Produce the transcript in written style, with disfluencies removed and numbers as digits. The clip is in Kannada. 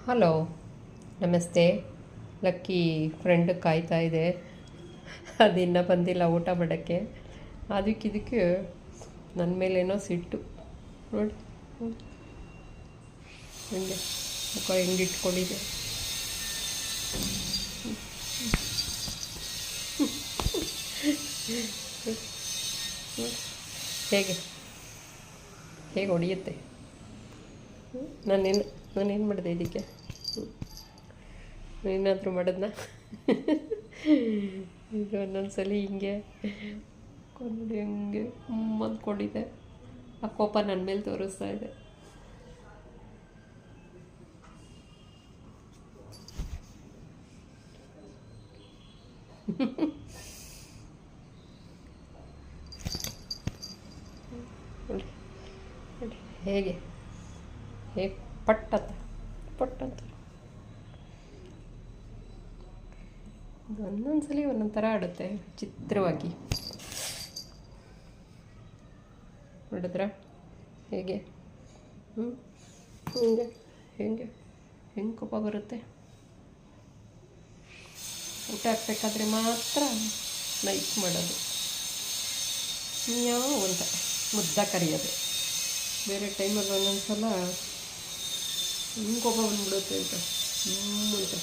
ಹಲೋ, ನಮಸ್ತೆ. ಲಕ್ಕಿ ಫ್ರೆಂಡ್ ಕಾಯ್ತಾ ಇದೆ. ಅದು ಇನ್ನೂ ಬಂದಿಲ್ಲ ಊಟ ಮಾಡೋಕ್ಕೆ. ಅದಕ್ಕಿದಕ್ಕೆ ನನ್ನ ಮೇಲೇನೋ ಸಿಟ್ಟು ನೋಡಿ. ಹಂಗೆ ಮುಖ ಹೆಂಗೆ ಇಟ್ಕೊಂಡಿದೆ. ಹೇಗೆ ಹೇಗೆ ಹೊಡೆಯುತ್ತೆ. ನಾನೇನು ನಾನೇನು ಮಾಡಿದೆ ಇದಕ್ಕೆ? ಏನಾದರೂ ಮಾಡಿದ್ನ? ಇದು ಒಂದೊಂದ್ಸಲ ಹಿಂಗೆ ನೋಡಿ ಹಂಗೆ ಅಂದ್ಕೊಂಡಿದ್ದೆ. ಆ ಕೋಪ ನನ್ನ ಮೇಲೆ ತೋರಿಸ್ತಾ ಇದೆ. ನೋಡಿ ನೋಡಿ ಹೇಗೆ ಹೇಗೆ ಪಟ್ಟಂತ ಪಟ್ಟಂತ. ಇದು ಒಂದೊಂದ್ಸಲಿ ಒಂದೊಂದು ಥರ ಆಡುತ್ತೆ ಚಿತ್ರವಾಗಿ. ನೋಡಿದ್ರ ಹೇಗೆ ಹಿಂಗೆ ಹೆಂಗೆ ಹೆಂಗೆ ಕೋಪ ಬರುತ್ತೆ. ಊಟ ಹಾಕ್ಬೇಕಾದ್ರೆ ಮಾತ್ರ ನೈಸ್ ಮಾಡೋದು, ಯಾವ ಅಂತ ಮುದ್ದ ಕರಿಯೋದು. ಬೇರೆ ಟೈಮಲ್ಲಿ ಒಂದೊಂದು ಸಲ ಹಿಂಗೆ ಕೋಪ ಬಂದ್ಬಿಡುತ್ತೆ ಅಂತ ಅಂತ